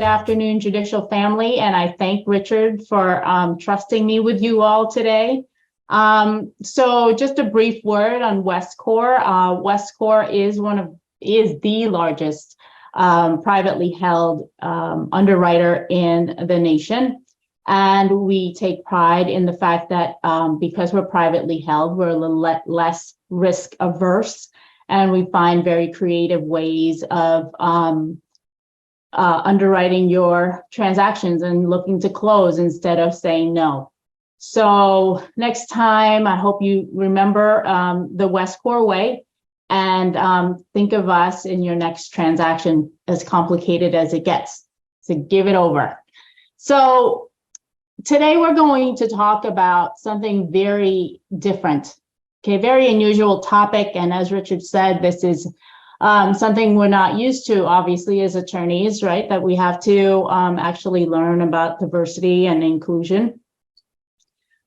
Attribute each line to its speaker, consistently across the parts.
Speaker 1: afternoon, judicial family, and I thank Richard for trusting me with you all today. So just a brief word on Westcor. Westcor is the largest privately held underwriter in the nation. And we take pride in the fact that because we're privately held, we're a little less risk averse, and we find very creative ways of underwriting your transactions and looking to close instead of saying no. So next time, I hope you remember the Westcor way and think of us in your next transaction, as complicated as it gets. So give it over. So today we're going to talk about something very different, okay, very unusual topic. And as Richard said, this is something we're not used to, obviously, as attorneys, right? That we have to actually learn about diversity and inclusion.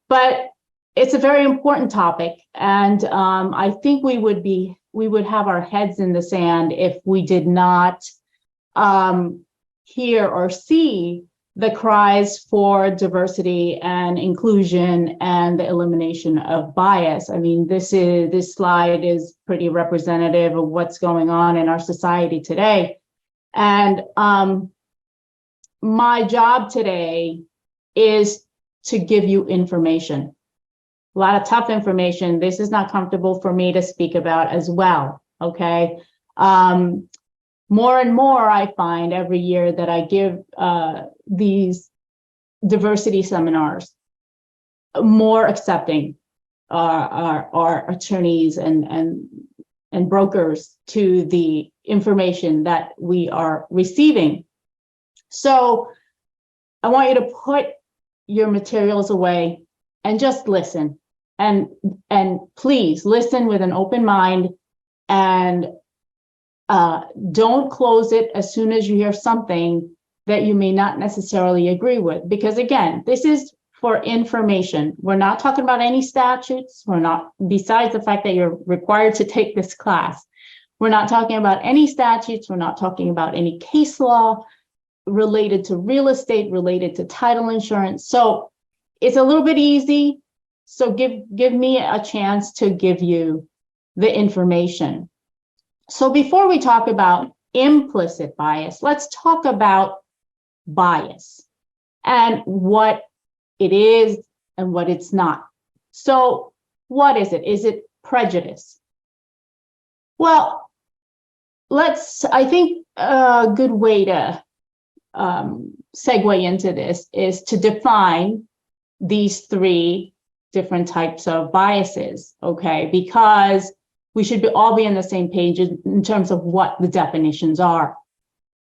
Speaker 1: But it's a very important topic, and I think we would have our heads in the sand if we did not hear or see the cries for diversity and inclusion and the elimination of bias. I mean, this slide is pretty representative of what's going on in our society today. And my job today is to give you information, a lot of tough information. This is not comfortable for me to speak about as well, okay? More and more, I find every year that I give these diversity seminars, more accepting our attorneys and brokers to the information that we are receiving. So I want you to put your materials away and just listen, and please listen with an open mind, and don't close it as soon as you hear something that you may not necessarily agree with, because again, this is for information. We're not talking about any statutes. We're not, besides the fact that you're required to take this class, we're not talking about any statutes. We're not talking about any case law related to real estate, related to title insurance. So it's a little bit easy. So give me a chance to give you the information. So before we talk about implicit bias, let's talk about bias and what it is and what it's not. So what is it? Is it prejudice? Well, I think a good way to segue into this is to define these three different types of biases, okay? Because we should all be on the same page in terms of what the definitions are.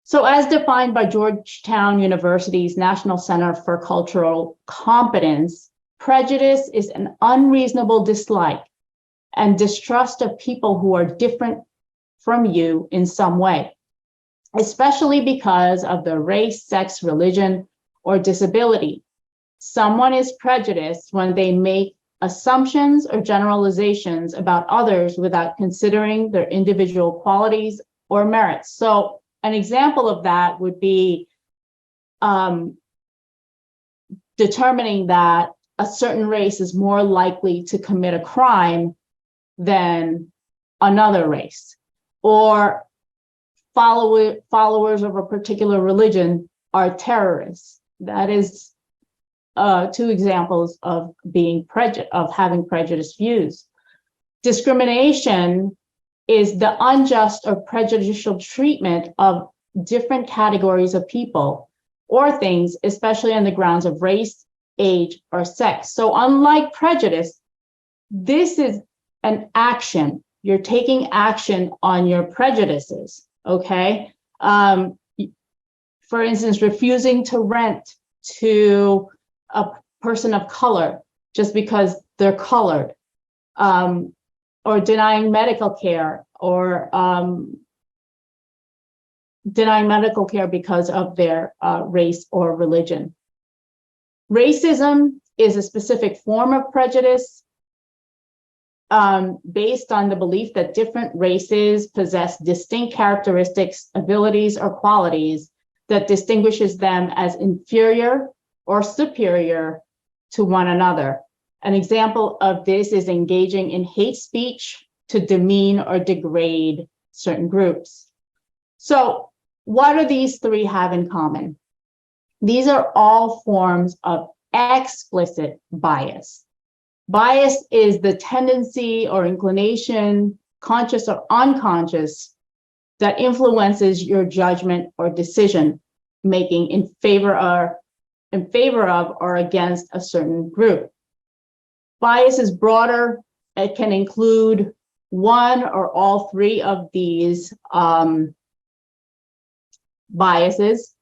Speaker 1: So as defined by Georgetown University's National Center for Cultural Competence, prejudice is an unreasonable dislike and distrust of people who are different from you in some way, especially because of their race, sex, religion, or disability. Someone is prejudiced when they make assumptions or generalizations about others without considering their individual qualities or merits. So an example of that would be determining that a certain race is more likely to commit a crime than another race, or followers of a particular religion are terrorists. That is two examples of having prejudiced views. Discrimination is the unjust or prejudicial treatment of different categories of people or things, especially on the grounds of race, age, or sex. So unlike prejudice, this is an action. You're taking action on your prejudices, okay? For instance, refusing to rent to a person of color just because they're colored, or denying medical care, or denying medical care because of their race or religion. Racism is a specific form of prejudice based on the belief that different races possess distinct characteristics, abilities, or qualities that distinguishes them as inferior or superior to one another. An example of this is engaging in hate speech to demean or degrade certain groups. So what do these three have in common? These are all forms of explicit bias. Bias is the tendency or inclination, conscious or unconscious, that influences your judgment or decision making in favor of or against a certain group. Bias is broader. It can include one or all three of these biases.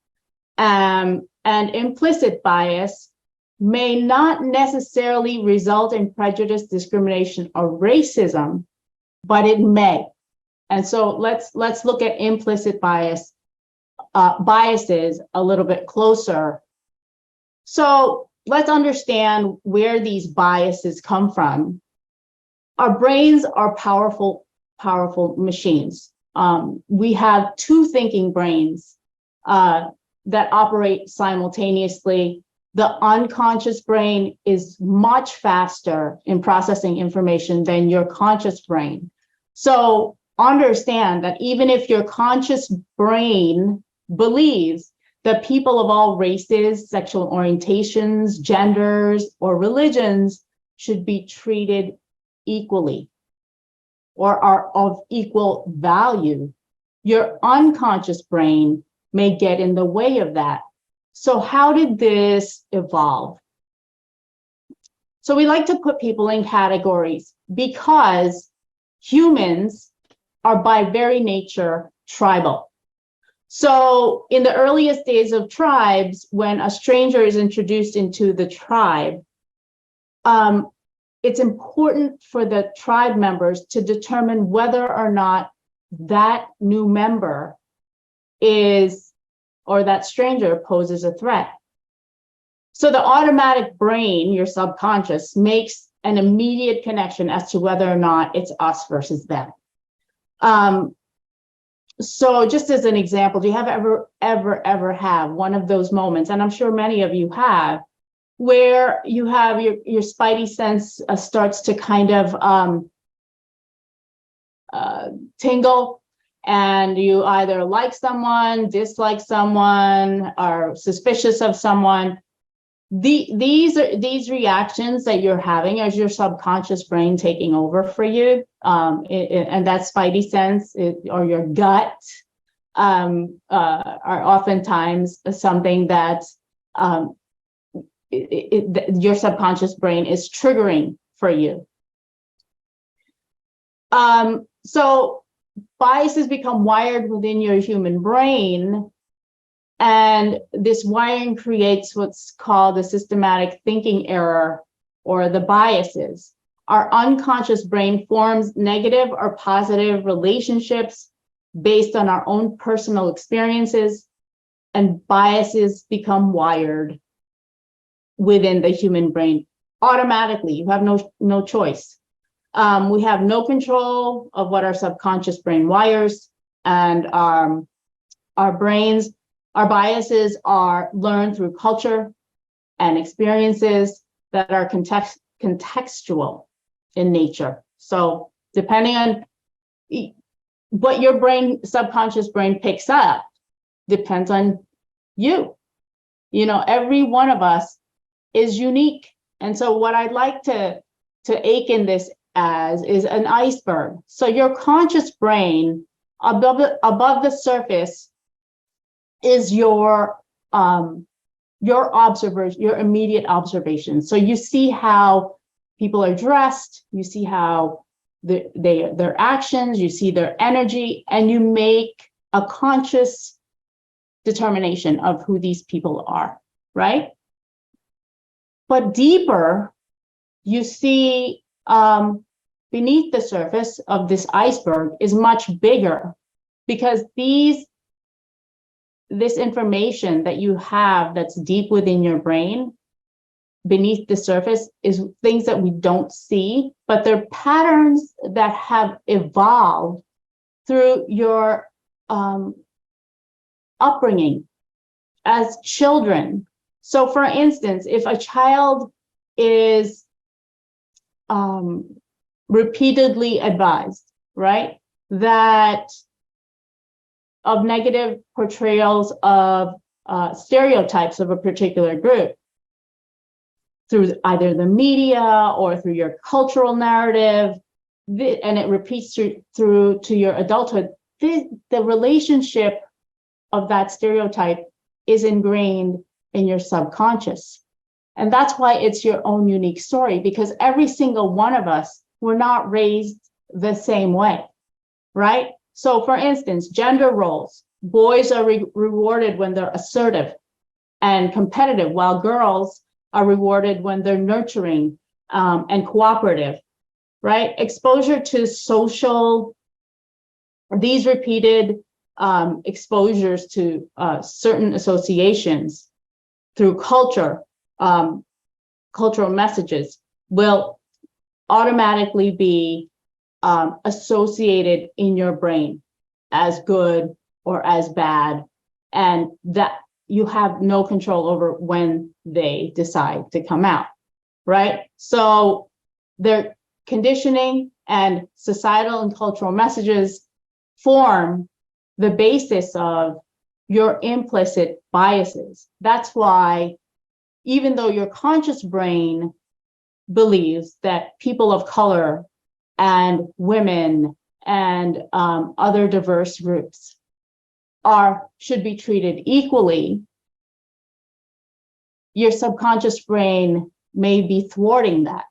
Speaker 1: And implicit bias may not necessarily result in prejudice, discrimination, or racism, but it may. And so let's look at implicit biases a little bit closer. So let's understand where these biases come from. Our brains are powerful machines. We have two thinking brains that operate simultaneously. The unconscious brain is much faster in processing information than your conscious brain. So understand that even if your conscious brain believes that people of all races, sexual orientations, genders, or religions should be treated equally or are of equal value, your unconscious brain may get in the way of that. So how did this evolve? So we like to put people in categories because humans are by very nature tribal. So in the earliest days of tribes, when a stranger is introduced into the tribe, it's important for the tribe members to determine whether or not that new member is, or that stranger poses a threat. So the automatic brain, your subconscious, makes an immediate connection as to whether or not it's us versus them. So just as an example, do you have ever have one of those moments, and I'm sure many of you have, where you have your spidey sense starts to kind of tingle, and you either like someone, dislike someone, are suspicious of someone. These reactions that you're having as your subconscious brain taking over for you, and that spidey sense or your gut are oftentimes something that your subconscious brain is triggering for you. So biases become wired within your human brain, and this wiring creates what's called the systematic thinking error, or the biases. Our unconscious brain forms negative or positive relationships based on our own personal experiences, and biases become wired within the human brain automatically. You have no choice. We have no control of what our subconscious brain wires, and our biases are learned through culture and experiences that are contextual in nature. So depending on what your subconscious brain picks up, depends on you. You know, every one of us is unique. And so what I'd like to akin this as is an iceberg. So your conscious brain above the surface is your observation, your immediate observation. So you see how people are dressed, you see how their actions, you see their energy, and you make a conscious determination of who these people are, right? But deeper, you see beneath the surface of this iceberg is much bigger, because this information that you have that's deep within your brain, beneath the surface, is things that we don't see, but they're patterns that have evolved through your upbringing, as children. So for instance, if a child is repeatedly advised, right, that of negative portrayals of stereotypes of a particular group through either the media or through your cultural narrative, and it repeats through to your adulthood, the relationship of that stereotype is ingrained in your subconscious. And that's why it's your own unique story, because every single one of us, we're not raised the same way, right? So for instance, gender roles, boys are rewarded when they're assertive and competitive, while girls are rewarded when they're nurturing and cooperative, right? Exposure to these repeated exposures to certain associations through cultural messages will automatically be associated in your brain as good or as bad, and that you have no control over when they decide to come out, right? So their conditioning and societal and cultural messages form the basis of your implicit biases. That's why, even though your conscious brain believes that people of color and women and other diverse groups should be treated equally, your subconscious brain may be thwarting that.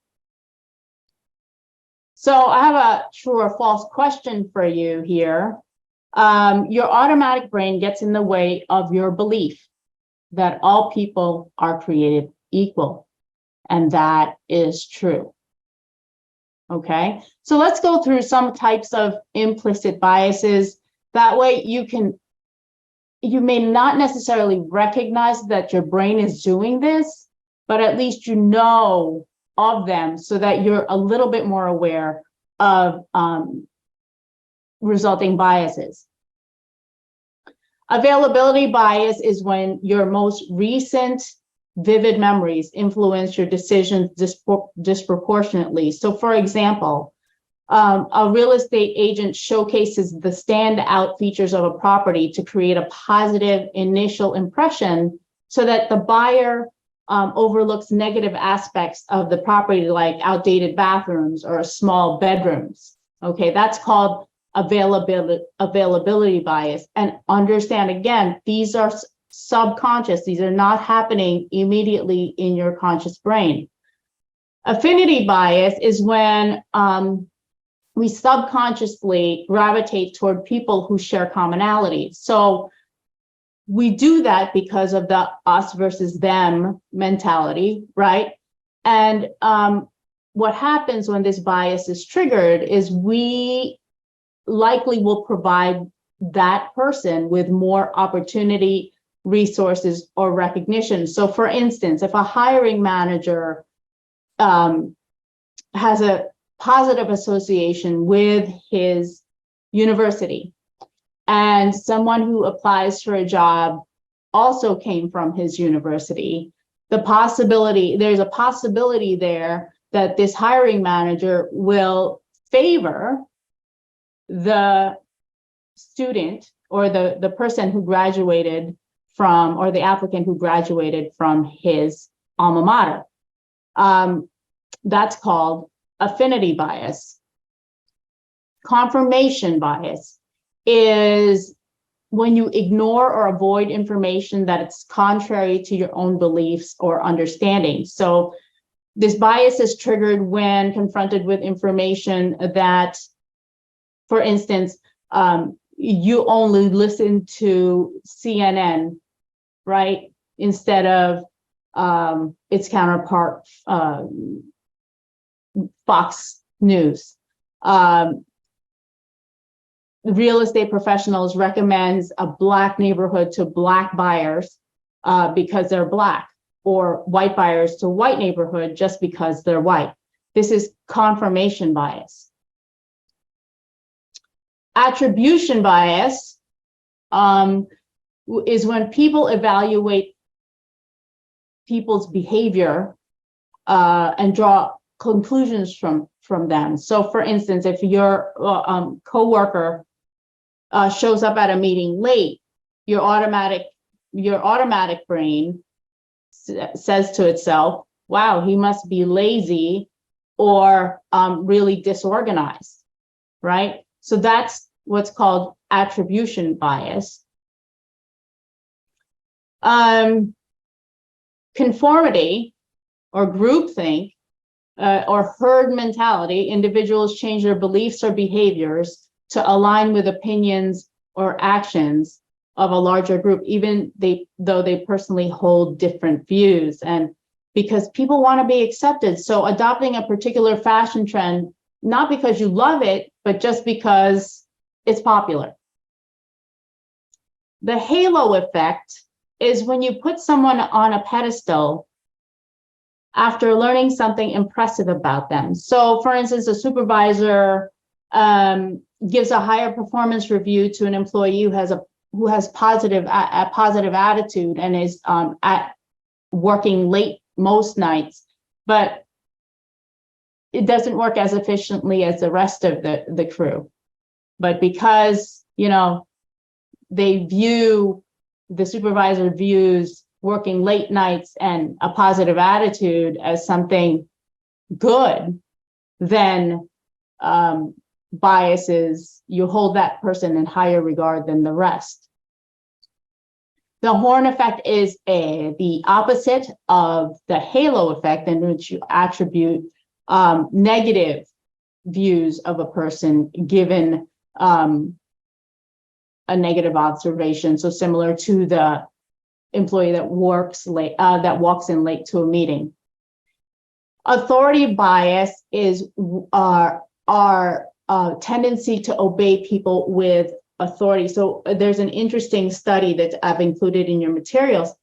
Speaker 1: So I have a true or false question for you here. Your automatic brain gets in the way of your belief that all people are created equal, and that is true. Okay, so let's go through some types of implicit biases. That way you may not necessarily recognize that your brain is doing this, but at least you know of them so that you're a little bit more aware of resulting biases. Availability bias is when your most recent vivid memories influence your decisions disproportionately. So for example, a real estate agent showcases the standout features of a property to create a positive initial impression so that the buyer overlooks negative aspects of the property, like outdated bathrooms or small bedrooms. Okay, that's called availability bias. And understand, again, these are subconscious. These are not happening immediately in your conscious brain. Affinity bias is when we subconsciously gravitate toward people who share commonalities. So we do that because of the us versus them mentality, right? And what happens when this bias is triggered is we likely will provide that person with more opportunity, resources, or recognition. So for instance, if a hiring manager has a positive association with his university, and someone who applies for a job also came from his university, there's a possibility there that this hiring manager will favor the student or the person who graduated from, or the applicant who graduated from his alma mater. That's called affinity bias. Confirmation bias is when you ignore or avoid information that it's contrary to your own beliefs or understanding. So this bias is triggered when confronted with information that, for instance, you only listen to CNN, right? Instead of its counterpart, Fox News. Real estate professionals recommends a Black neighborhood to Black buyers because they're Black, or white buyers to white neighborhood just because they're white. This is confirmation bias. Attribution bias is when people evaluate people's behavior and draw conclusions from them. So for instance, if your coworker shows up at a meeting late, your automatic brain says to itself, wow, he must be lazy or really disorganized, right? So that's what's called attribution bias. Conformity or groupthink or herd mentality, individuals change their beliefs or behaviors to align with opinions or actions of a larger group, even though they personally hold different views, and because people want to be accepted. So adopting a particular fashion trend, not because you love it, but just because it's popular. The halo effect is when you put someone on a pedestal after learning something impressive about them. So for instance, a supervisor gives a higher performance review to an employee who has a positive attitude and is at working late most nights, but it doesn't work as efficiently as the rest of the crew. But because, you know, the supervisor views working late nights and a positive attitude as something good, then biases, you hold that person in higher regard than the rest. The horn effect is the opposite of the halo effect, in which you attribute negative views of a person given a negative observation. So similar to the employee that walks in late to a meeting. Authority bias is our tendency to obey people with authority. So there's an interesting study that I've included in your materials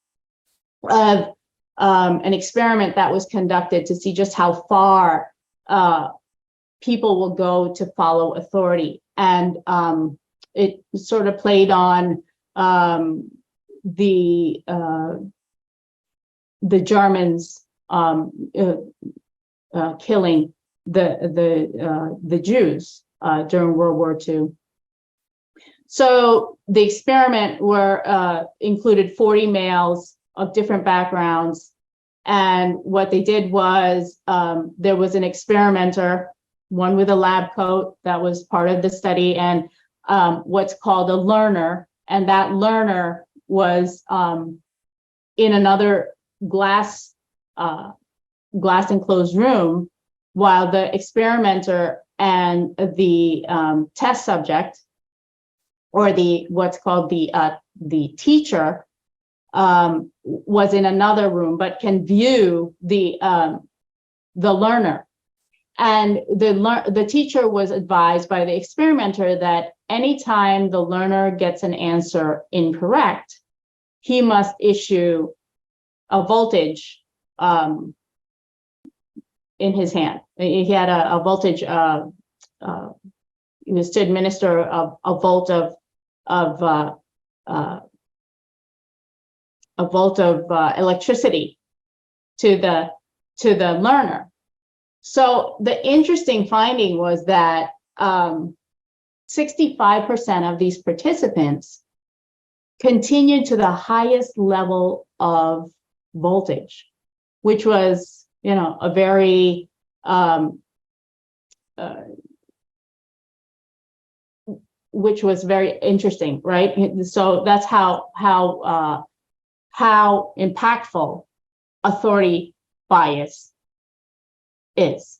Speaker 1: of an experiment that was conducted to see just how far people will go to follow authority. And it sort of played on the Germans killing the Jews during World War II. So the experiment included 40 males of different backgrounds, and what they did was there was an experimenter, one with a lab coat that was part of the study, and what's called a learner, and that learner was in another glass enclosed room, while the experimenter and the test subject, or what's called the teacher, was in another room, but can view the learner. And the teacher was advised by the experimenter that anytime the learner gets an answer incorrect, he must issue a voltage in his hand. He had a voltage, he was to administer a volt of electricity to the learner. So the interesting finding was that 65% of these participants continued to the highest level of voltage, which was, you know, a very which was very interesting, right? So that's how impactful authority bias is.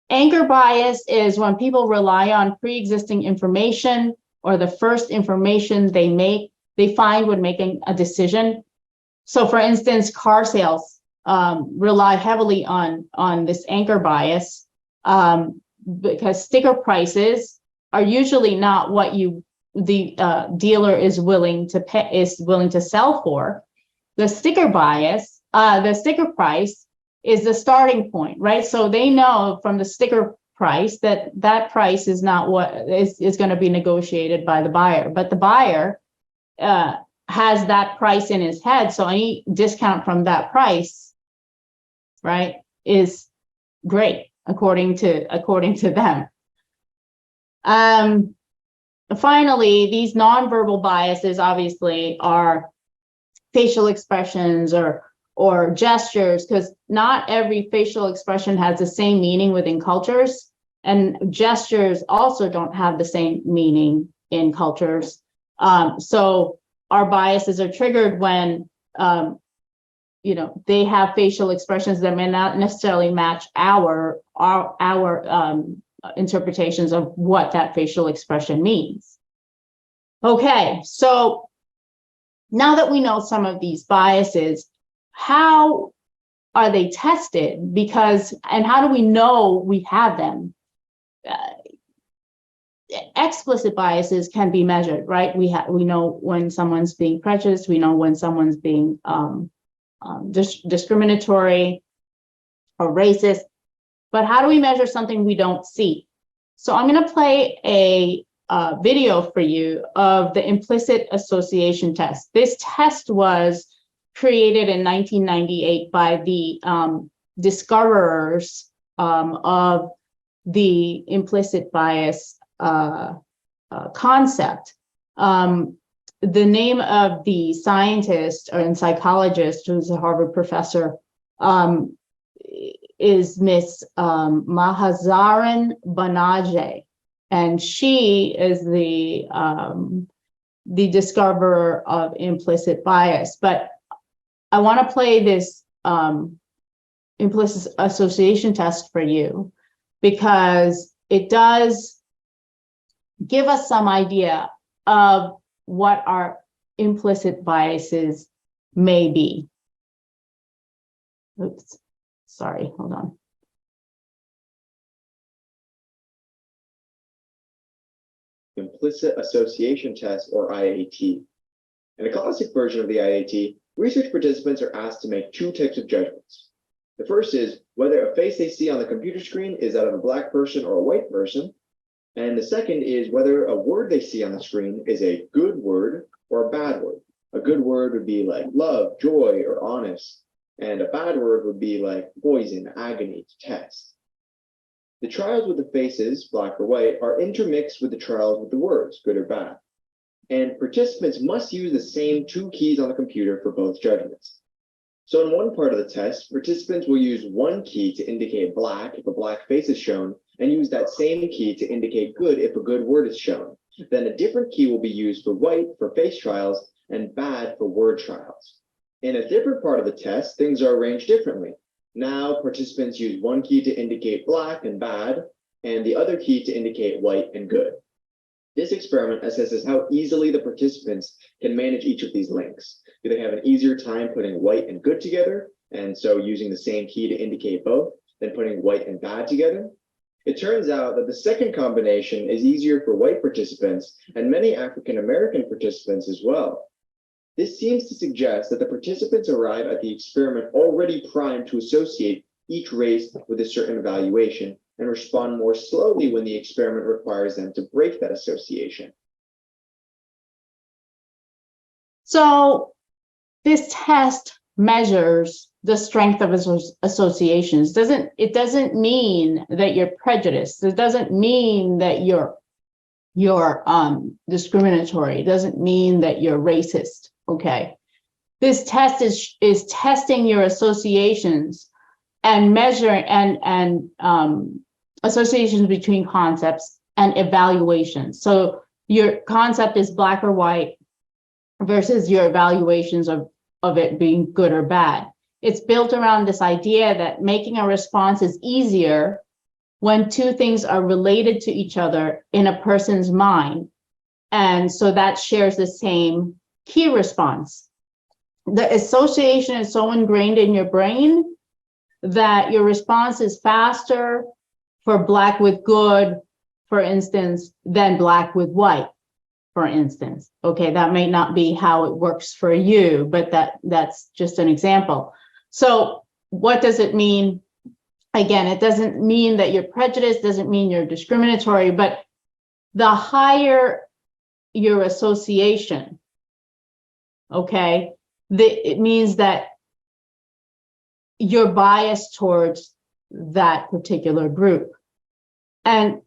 Speaker 1: Anchor bias is when people rely on pre-existing information or the first information they find when making a decision. So for instance, car sales rely heavily on this anchor bias because sticker prices are usually not what the dealer is willing to sell for. The sticker price is the starting point, right? So they know from the sticker price, that price is not what is going to be negotiated by the buyer, but the buyer has that price in his head. So any discount from that price, right, is great according to them. Finally, these nonverbal biases obviously are facial expressions or gestures, because not every facial expression has the same meaning within cultures, and gestures also don't have the same meaning in cultures. So our biases are triggered when they have facial expressions that may not necessarily match our interpretations of what that facial expression means. Okay, so now that we know some of these biases, how are they tested? And how do we know we have them? Explicit biases can be measured, right? We know when someone's being prejudiced, we know when someone's being discriminatory or racist, but how do we measure something we don't see? So I'm going to play a video for you of the implicit association test. This test was created in 1998 by the discoverers of the implicit bias concept. The name of the scientist and psychologist, who's a Harvard professor, is Miss Mahazaran Banaje, and she is the discoverer of implicit bias. But I want to play this implicit association test for you because it does give us some idea of what our implicit biases may be. Oops, sorry, hold on.
Speaker 2: Implicit association test, or IAT. In a classic version of the IAT, research participants are asked to make two types of judgments. The first is whether a face they see on the computer screen is that of a Black person or a white person. And the second is whether a word they see on the screen is a good word or a bad word. A good word would be like love, joy, or honest. And a bad word would be like poison, agony, test. The trials with the faces, black or white, are intermixed with the trials with the words, good or bad. And participants must use the same two keys on the computer for both judgments. So in one part of the test, participants will use one key to indicate black if a black face is shown, and use that same key to indicate good if a good word is shown. Then a different key will be used for white for face trials and bad for word trials. In a different part of the test, things are arranged differently. Now participants use one key to indicate black and bad, and the other key to indicate white and good. This experiment assesses how easily the participants can manage each of these links. Do they have an easier time putting white and good together, and so using the same key to indicate both, than putting white and bad together? It turns out that the second combination is easier for white participants and many African American participants as well. This seems to suggest that the participants arrive at the experiment already primed to associate each race with a certain evaluation and respond more slowly when the experiment requires them to break that association.
Speaker 1: So this test measures the strength of associations. It doesn't mean that you're prejudiced. It doesn't mean that you're discriminatory. It doesn't mean that you're racist. Okay. This test is testing your associations and measuring and associations between concepts and evaluations. So your concept is black or white versus your evaluations of it being good or bad. It's built around this idea that making a response is easier when two things are related to each other in a person's mind. And so that shares the same key response. The association is so ingrained in your brain that your response is faster for black with good, for instance, than black with white, for instance. Okay, that may not be how it works for you, but that's just an example. So what does it mean Again, it doesn't mean that you're prejudiced, doesn't mean you're discriminatory, but the higher your association, okay, it means that you're biased towards that particular group. And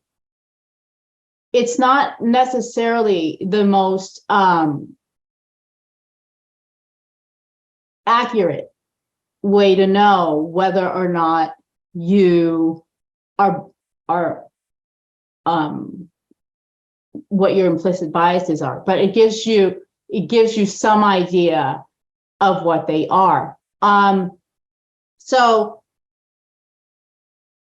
Speaker 1: it's not necessarily the most accurate way to know whether or not you are what your implicit biases are, but it gives you some idea of what they are. So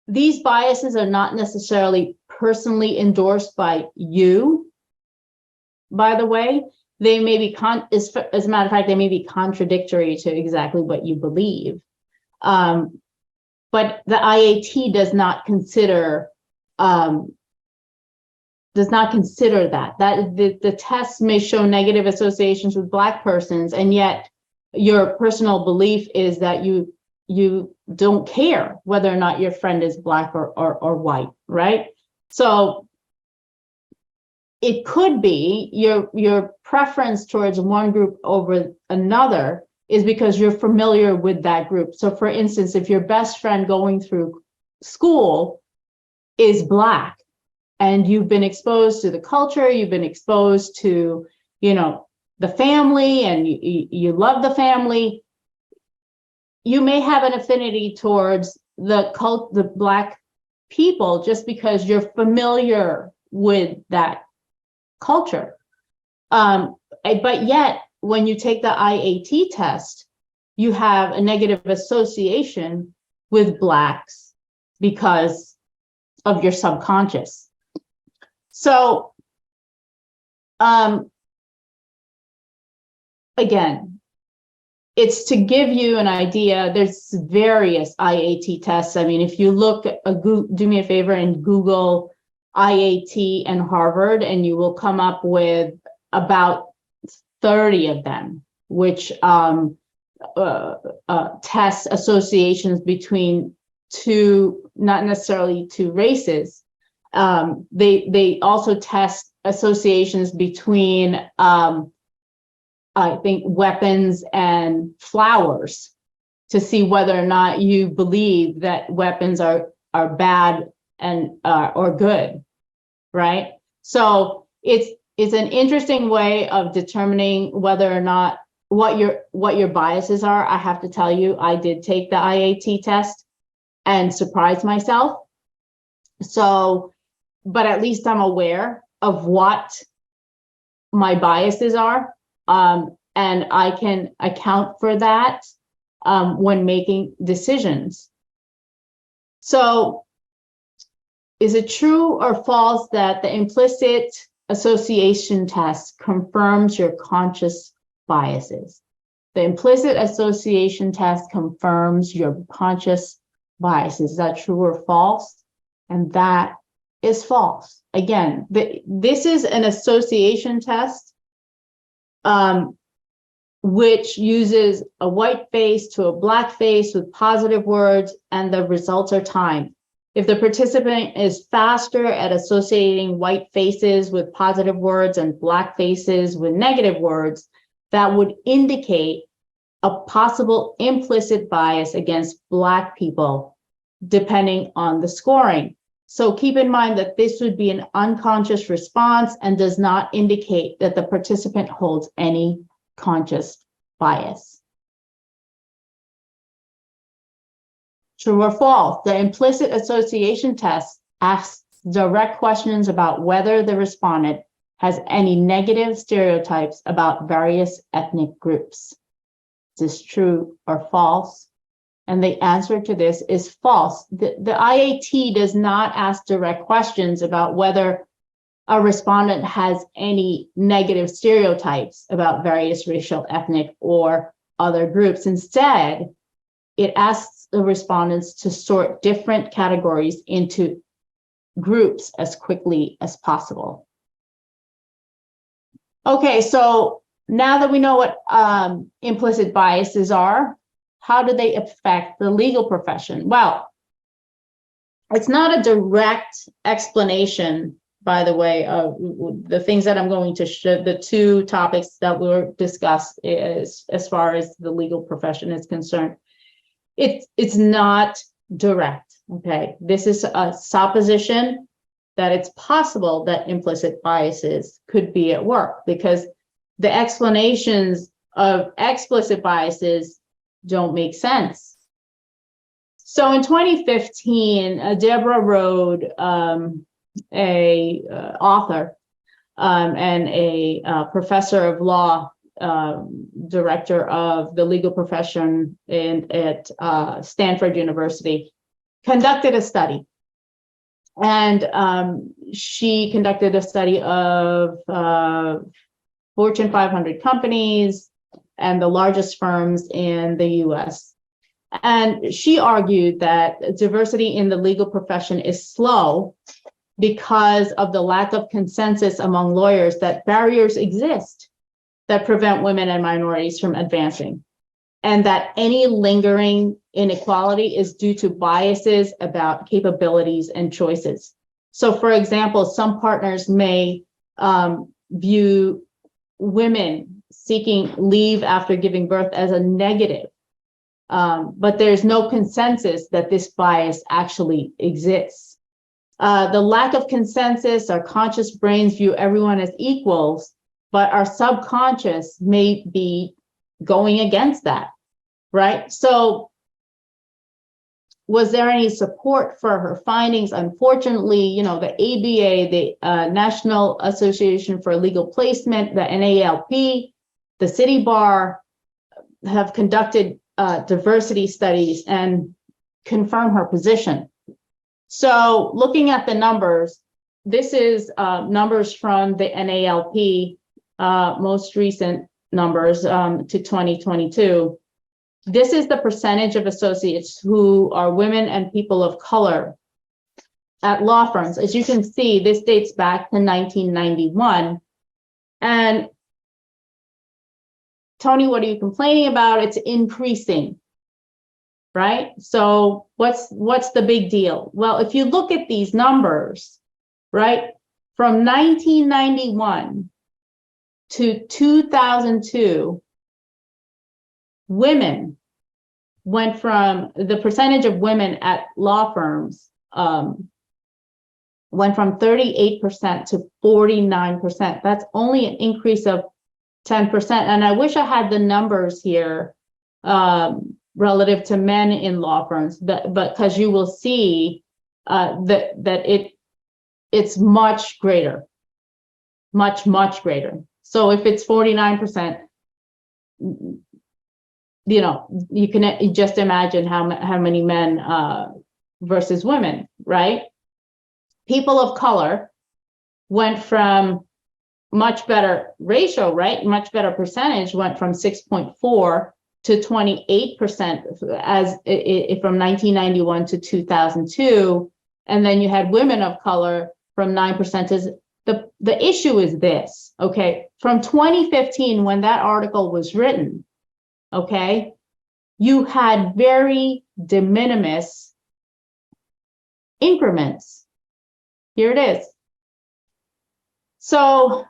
Speaker 1: these biases are not necessarily personally endorsed by you, by the way. They may be, as a matter of fact, they may be contradictory to exactly what you believe. But the IAT does not consider that. The tests may show negative associations with Black persons, and yet your personal belief is that you don't care whether or not your friend is Black or white, right? So it could be your preference towards one group over another is because you're familiar with that group. So for instance, if your best friend going through school is Black and you've been exposed to the culture, you've been exposed to, the family, and you love the family, you may have an affinity towards the Black people just because you're familiar with that culture. But yet, when you take the IAT test, you have a negative association with Blacks because of your subconscious. So, again, it's to give you an idea. There's various IAT tests. I mean, if you look, do me a favor and Google IAT and Harvard, and you will come up with about 30 of them, which test associations between not necessarily two races. They also test associations between, I think, weapons and flowers to see whether or not you believe that weapons are bad and or good, right? So it's an interesting way of determining whether or not what your biases are. I have to tell you, I did take the IAT test and surprised myself. So, but at least I'm aware of what my biases are, and I can account for that when making decisions. So, is it true or false that the implicit association test confirms your conscious biases? The implicit association test confirms your conscious biases. Is that true or false? And that is false. Again, this is an association test, which uses a white face to a Black face with positive words, and the results are timed. If the participant is faster at associating white faces with positive words and Black faces with negative words, that would indicate a possible implicit bias against Black people, depending on the scoring. So keep in mind that this would be an unconscious response and does not indicate that the participant holds any conscious bias. True or false? The implicit association test asks direct questions about whether the respondent has any negative stereotypes about various ethnic groups. Is this true or false? And the answer to this is false. The IAT does not ask direct questions about whether a respondent has any negative stereotypes about various racial, ethnic, or other groups. Instead, it asks the respondents to sort different categories into groups as quickly as possible. Okay, so now that we know what implicit biases are, how do they affect the legal profession? Well, it's not a direct explanation, by the way, of the things that I'm going to show, the two topics that were discussed is, as far as the legal profession is concerned. It's not direct, okay? This is a supposition that it's possible that implicit biases could be at work, because the explanations of explicit biases don't make sense. So in 2015, Deborah Rode, a author and a professor of law, director of the legal profession at Stanford University, conducted a study. And she conducted a study of Fortune 500 companies and the largest firms in the US. And she argued that diversity in the legal profession is slow because of the lack of consensus among lawyers that barriers exist that prevent women and minorities from advancing, and that any lingering inequality is due to biases about capabilities and choices. So, for example, some partners may view women seeking leave after giving birth as a negative, but there's no consensus that this bias actually exists. The lack of consensus, our conscious brains view everyone as equals, but our subconscious may be going against that, right? So was there any support for her findings? Unfortunately, you know, the ABA, the National Association for Legal Placement, the NALP, the City Bar have conducted diversity studies and confirm her position. So looking at the numbers, this is numbers from the NALP, most recent numbers to 2022. This is the percentage of associates who are women and people of color at law firms. As you can see, this dates back to 1991. And Toni, what are you complaining about? It's increasing, right? So what's the big deal? Well, if you look at these numbers, right, from 1991 to 2002, women went from, the percentage of women at law firms went from 38% to 49%. That's only an increase of 10%. And I wish I had the numbers here relative to men in law firms, but because you will see that it's much greater, much greater. So if it's 49%, you know, you can just imagine how many men versus women, right? People of color went from much better ratio, right? Much better percentage, went from 6.4 to 28% as from 1991 to 2002. And then you had women of color from 9% to the issue is this, okay? From 2015, when that article was written, okay, you had very de minimis increments. Here it is. So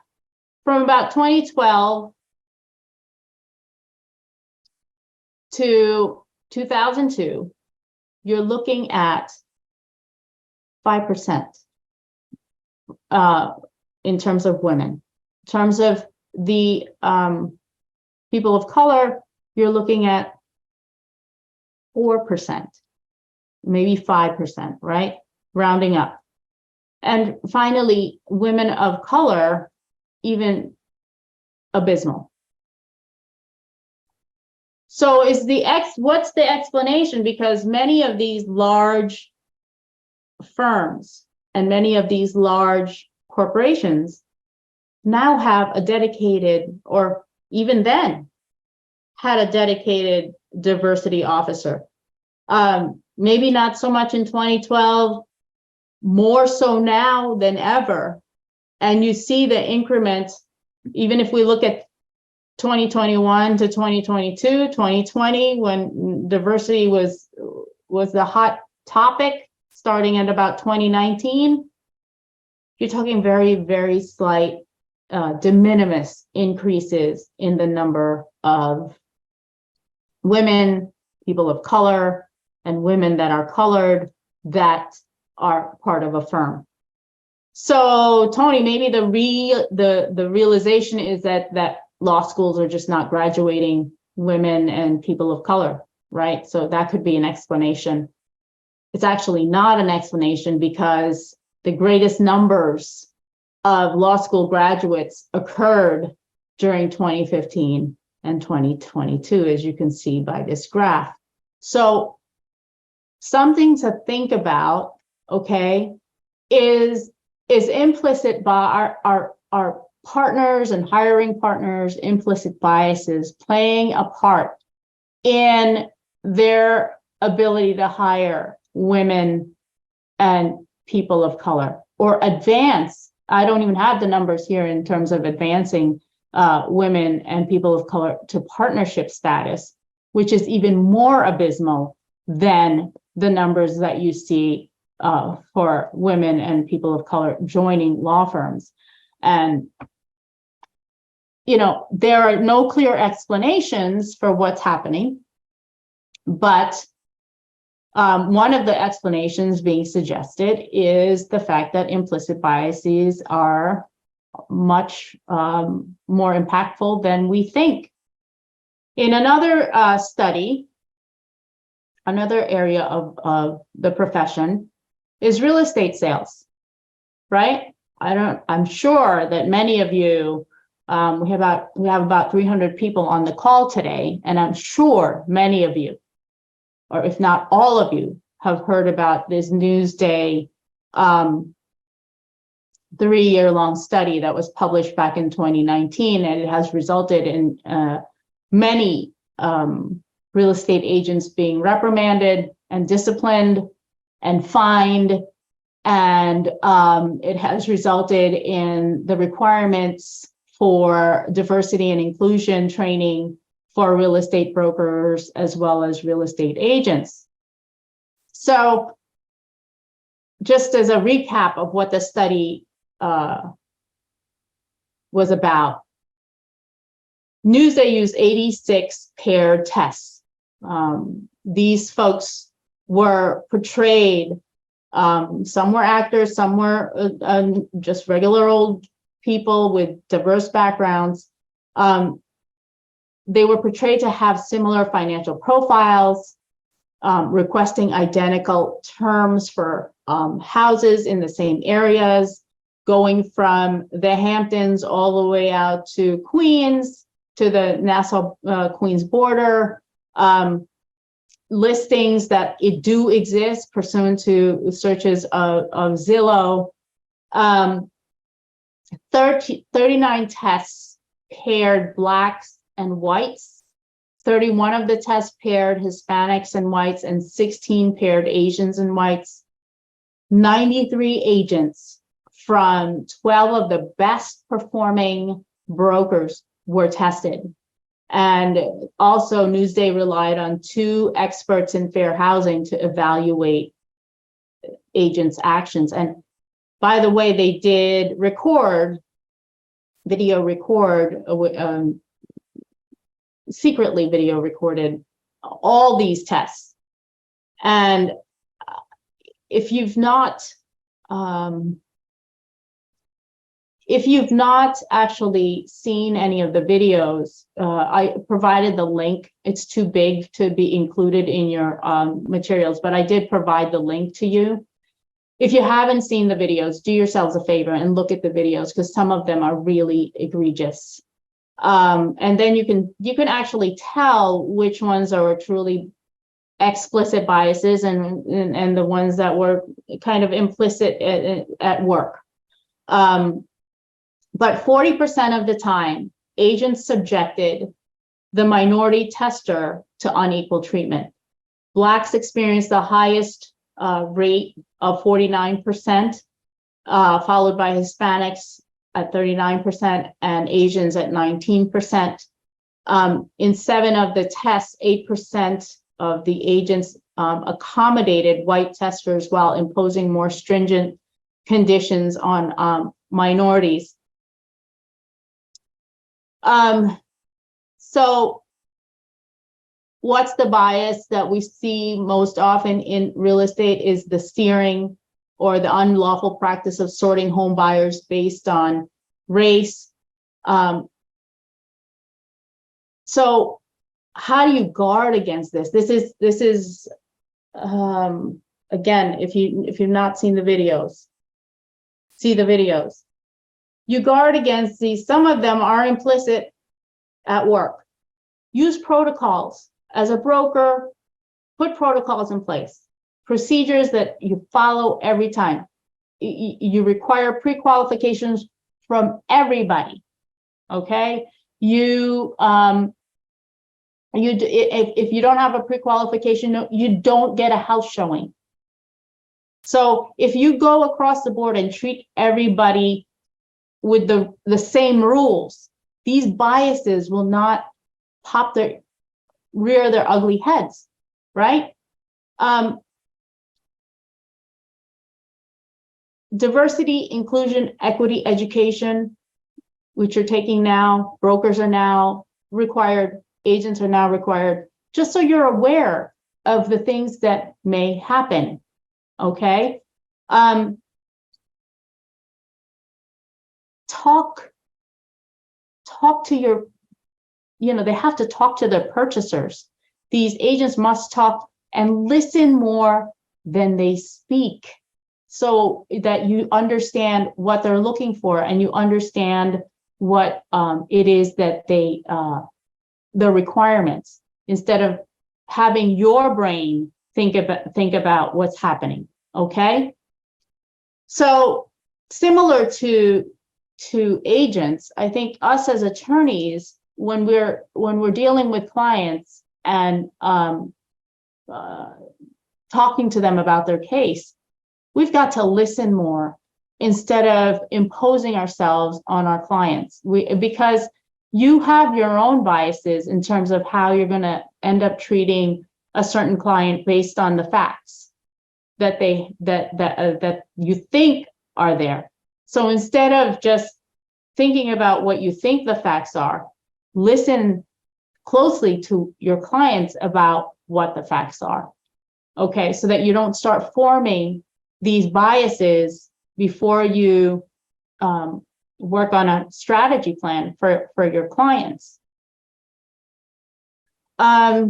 Speaker 1: from about 2012 to 2002, you're looking at 5% in terms of women. In terms of the people of color, you're looking at 4%, maybe 5%, right? Rounding up. And finally, women of color, even abysmal. So what's the explanation? Because many of these large firms and many of these large corporations now have a dedicated, or even then had a dedicated diversity officer. Maybe not so much in 2012, more so now than ever. And you see the increment, even if we look at 2021 to 2022, 2020, when diversity was the hot topic, starting at about 2019, you're talking very, very slight de minimis increases in the number of women, people of color, and women that are colored that are part of a firm. So, Toni, maybe the realization is that law schools are just not graduating women and people of color, right? So that could be an explanation. It's actually not an explanation because the greatest numbers of law school graduates occurred during 2015 and 2022, as you can see by this graph. So something to think about, okay, is implicit by our partners and hiring partners, implicit biases playing a part in their ability to hire women and people of color or advance. I don't even have the numbers here in terms of advancing women and people of color to partnership status, which is even more abysmal than the numbers that you see for women and people of color joining law firms. And, you know, there are no clear explanations for what's happening, but one of the explanations being suggested is the fact that implicit biases are much more impactful than we think. In another study, another area of the profession is real estate sales, right? I'm sure that many of you, we have about 300 people on the call today, and I'm sure many of you, or if not all of you, have heard about this Newsday 3-year-long study that was published back in 2019, and it has resulted in many real estate agents being reprimanded and disciplined and fined, and it has resulted in the requirements for diversity and inclusion training for real estate brokers as well as real estate agents. So just as a recap of what the study was about, Newsday used 86 paired tests. These folks were portrayed, some were actors, some were just regular old people with diverse backgrounds. They were portrayed to have similar financial profiles, requesting identical terms for houses in the same areas, going from the Hamptons all the way out to Queens, to the Nassau Queens border, listings that do exist pursuant to searches of Zillow. 39 tests paired Blacks and whites. 31 of the tests paired Hispanics and whites, and 16 paired Asians and whites. 93 agents from 12 of the best performing brokers were tested. And also Newsday relied on 2 experts in fair housing to evaluate agents' actions. And by the way, they did secretly video recorded all these tests. And if you've not actually seen any of the videos, I provided the link. It's too big to be included in your materials, but I did provide the link to you. If you haven't seen the videos, do yourselves a favor and look at the videos, because some of them are really egregious. And then you can actually tell which ones are truly explicit biases and the ones that were kind of implicit at work. But 40% of the time, agents subjected the minority tester to unequal treatment. Blacks experienced the highest rate of 49%, followed by Hispanics at 39% and Asians at 19%. In 7 of the tests, 8% of the agents accommodated white testers while imposing more stringent conditions on minorities. So what's the bias that we see most often in real estate is the steering or the unlawful practice of sorting home buyers based on race. So how do you guard against this? This is again, if you've not seen the videos, see the videos. You guard against these. Some of them are implicit at work. Use protocols. As a broker, put protocols in place, procedures that you follow every time. You require pre-qualifications from everybody, okay? If you don't have a pre-qualification, you don't get a house showing. So if you go across the board and treat everybody with the same rules, these biases will not rear their ugly heads, right? Diversity, inclusion, equity, education, which you're taking now, brokers are now required, agents are now required, just so you're aware of the things that may happen, okay? Talk to your, they have to talk to their purchasers. These agents must talk and listen more than they speak so that you understand what they're looking for and you understand what it is that the requirements, instead of having your brain think about what's happening, okay? So similar to agents, I think us as attorneys, when we're dealing with clients and talking to them about their case, we've got to listen more instead of imposing ourselves on our clients. Because you have your own biases in terms of how you're going to end up treating a certain client based on the facts that you think are there. So instead of just thinking about what you think the facts are, listen closely to your clients about what the facts are, okay? So that you don't start forming these biases before you work on a strategy plan for your clients. I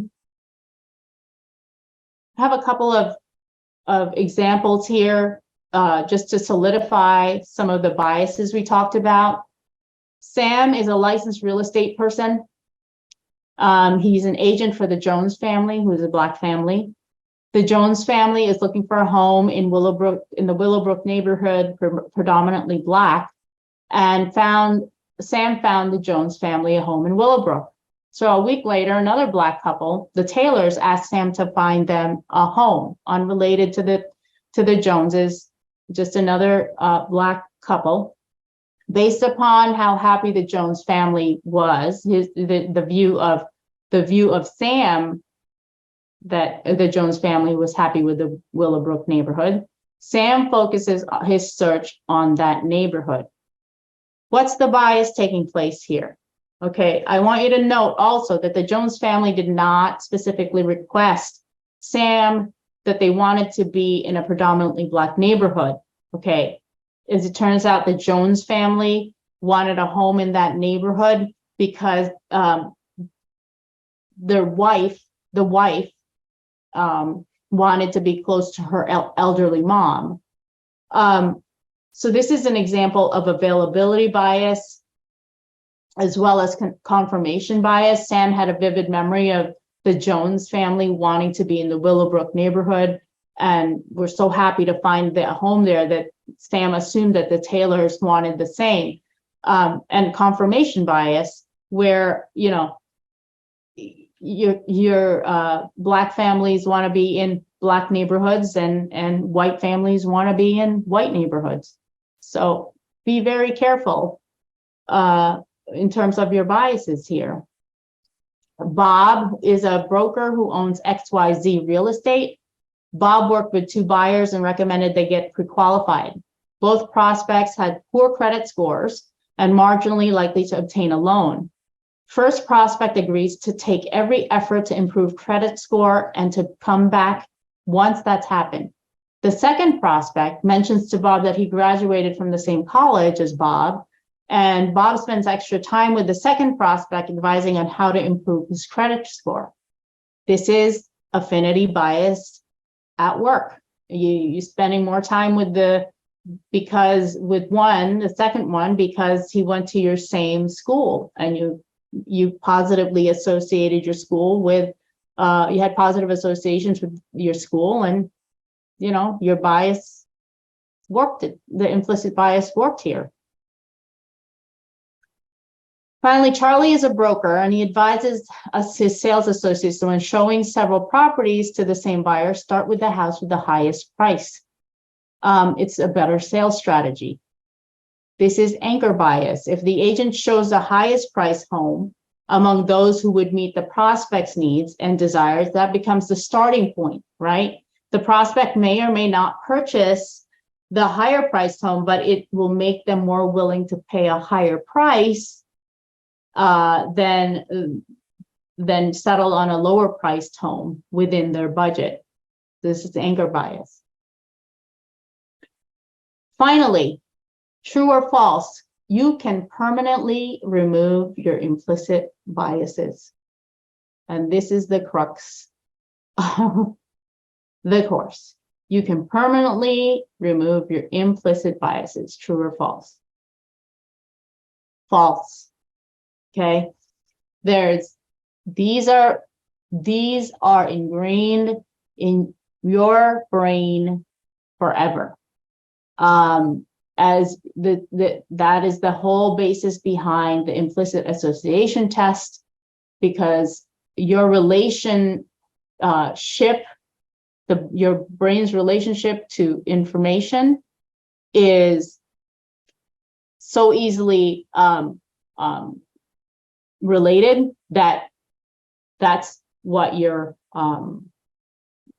Speaker 1: have a couple of examples here just to solidify some of the biases we talked about. Sam is a licensed real estate person. He's an agent for the Jones family, who is a Black family. The Jones family is looking for a home in the Willowbrook neighborhood, predominantly Black, and Sam found the Jones family a home in Willowbrook. So a week later, another Black couple, the Taylors, asked Sam to find them a home unrelated to the Joneses, just another Black couple. Based upon how happy the Jones family was, the view of Sam, that the Jones family was happy with the Willowbrook neighborhood, Sam focuses his search on that neighborhood. What's the bias taking place here? Okay, I want you to note also that the Jones family did not specifically request Sam that they wanted to be in a predominantly Black neighborhood. Okay, as it turns out, the Jones family wanted a home in that neighborhood because the wife wanted to be close to her elderly mom. So this is an example of availability bias as well as confirmation bias. Sam had a vivid memory of the Jones family wanting to be in the Willowbrook neighborhood, and we're so happy to find the home there that Sam assumed that the Taylors wanted the same. And confirmation bias, where your Black families want to be in Black neighborhoods and white families want to be in white neighborhoods. So be very careful in terms of your biases here. Bob is a broker who owns XYZ real estate. Bob worked with 2 buyers and recommended they get pre-qualified. Both prospects had poor credit scores and marginally likely to obtain a loan. First prospect agrees to take every effort to improve credit score and to come back once that's happened. The second prospect mentions to Bob that he graduated from the same college as Bob, and Bob spends extra time with the second prospect advising on how to improve his credit score. This is affinity bias at work. You're spending more time with the second one, because he went to your same school, and you positively associated your school with, you had positive associations with your school, and your bias worked. The implicit bias worked here. Finally, Charlie is a broker, and he advises his sales associates that when showing several properties to the same buyer, start with the house with the highest price. It's a better sales strategy. This is anchor bias. If the agent shows the highest price home among those who would meet the prospect's needs and desires, that becomes the starting point, right? The prospect may or may not purchase the higher priced home, but it will make them more willing to pay a higher price than settle on a lower priced home within their budget. This is anchor bias. Finally, true or false, you can permanently remove your implicit biases. And this is the crux of the course. You can permanently remove your implicit biases, true or false. False. Okay. These are ingrained in your brain forever. That is the whole basis behind the implicit association test, because your your brain's relationship to information is so easily related that that's what your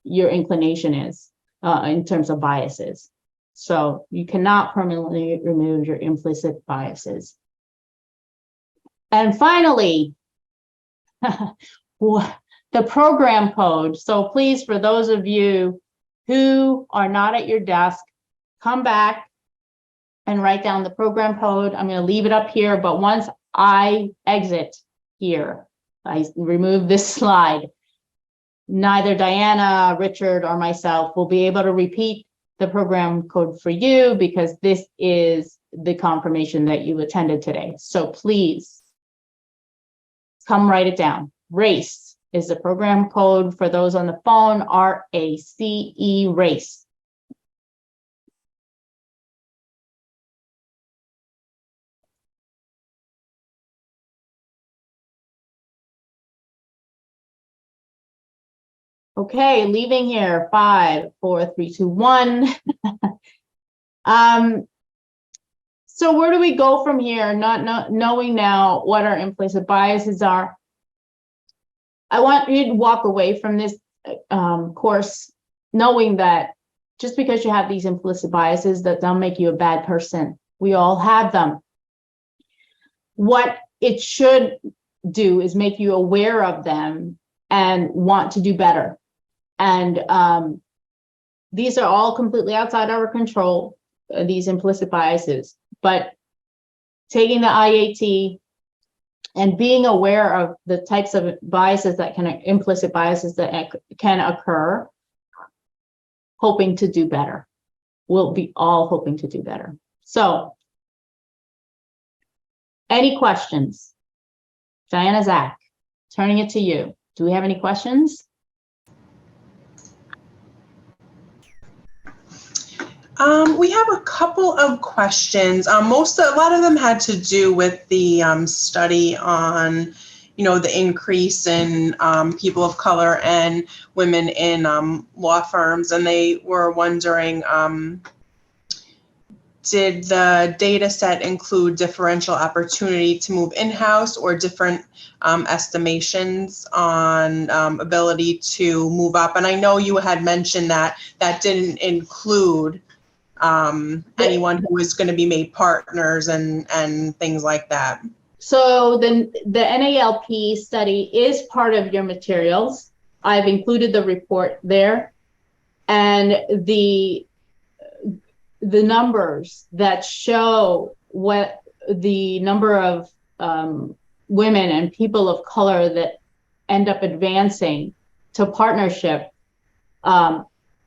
Speaker 1: inclination is in terms of biases. So you cannot permanently remove your implicit biases. And finally, the program code. So please, for those of you who are not at your desk, come back and write down the program code. I'm going to leave it up here, but once I exit here, I remove this slide, neither Diana, Richard, or myself will be able to repeat the program code for you, because this is the confirmation that you attended today. So please come write it down. RACE is the program code for those on the phone, RACE, RACE. Okay, leaving here, 5, 4, 3, 2, 1. So where do we go from here? Not knowing now what our implicit biases are. I want you to walk away from this course knowing that just because you have these implicit biases, that don't make you a bad person. We all have them. What it should do is make you aware of them and want to do better. And these are all completely outside our control, these implicit biases. But taking the IAT and being aware of the types of biases that implicit biases that can occur, hoping to do better. We'll be all hoping to do better. So, any questions? Diana, Zach, turning it to you. Do we have any questions?
Speaker 3: We have a couple of questions. A lot of them had to do with the study on, the increase in people of color and women in law firms, and they were wondering did the data set include differential opportunity to move in-house or different estimations on ability to move up? And I know you had mentioned that that didn't include anyone who was going to be made partners and things like that.
Speaker 1: So then the NALP study is part of your materials. I've included the report there, and the numbers that show what the number of women and people of color that end up advancing to partnership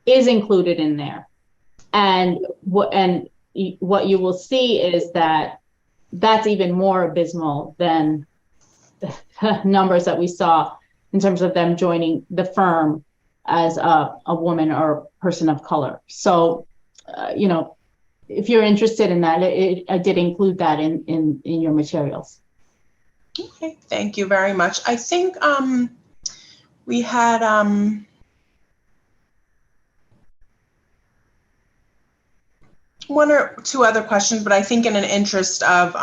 Speaker 1: is included in there. And what you will see is that that's even more abysmal than the numbers that we saw in terms of them joining the firm as a woman or person of color. So, you know, if you're interested in that, I did include that in your materials.
Speaker 3: Okay, thank you very much. I think we had one or two other questions, but I think in an interest of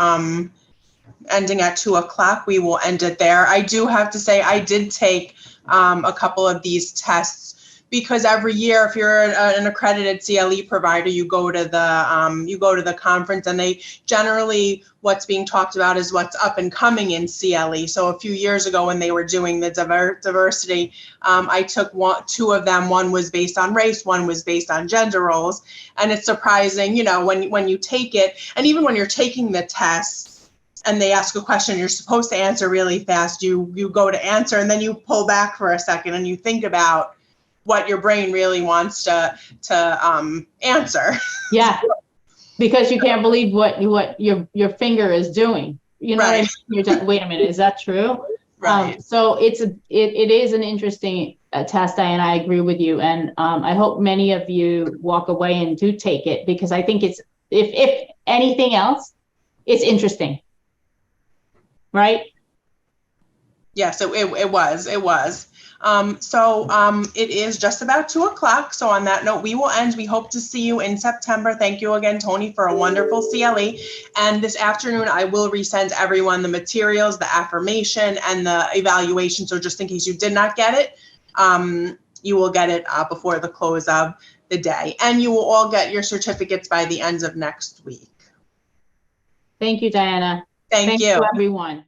Speaker 3: ending at 2 o'clock, we will end it there. I do have to say I did take a couple of these tests because every year, if you're an accredited CLE provider, you go to the conference, and they generally, what's being talked about is what's up and coming in CLE. So a few years ago, when they were doing the diversity, I took two of them. One was based on race, one was based on gender roles, and it's surprising, you know, when you take it, and even when you're taking the test, and they ask a question, you're supposed to answer really fast. You go to answer, and then you pull back for a second, and you think about what your brain really wants to answer.
Speaker 1: Yeah, because you can't believe what your finger is doing. You know,
Speaker 3: Right.
Speaker 1: what I mean? You're just, wait a minute, is that true?
Speaker 3: Right.
Speaker 1: So it is an interesting test, and I agree with you. And I hope many of you walk away and do take it, because I think it's, if anything else, it's interesting. Right?
Speaker 3: Yes, it was. It is just about 2 o'clock. So on that note, we will end. We hope to see you in September. Thank you again, Toni, for a wonderful CLE. And this afternoon, I will resend everyone the materials, the affirmation, and the evaluation. So just in case you did not get it, you will get it before the close of the day. And you will all get your certificates by the end of next week.
Speaker 1: Thank you, Diana.
Speaker 3: Thank you.
Speaker 1: Thanks to everyone.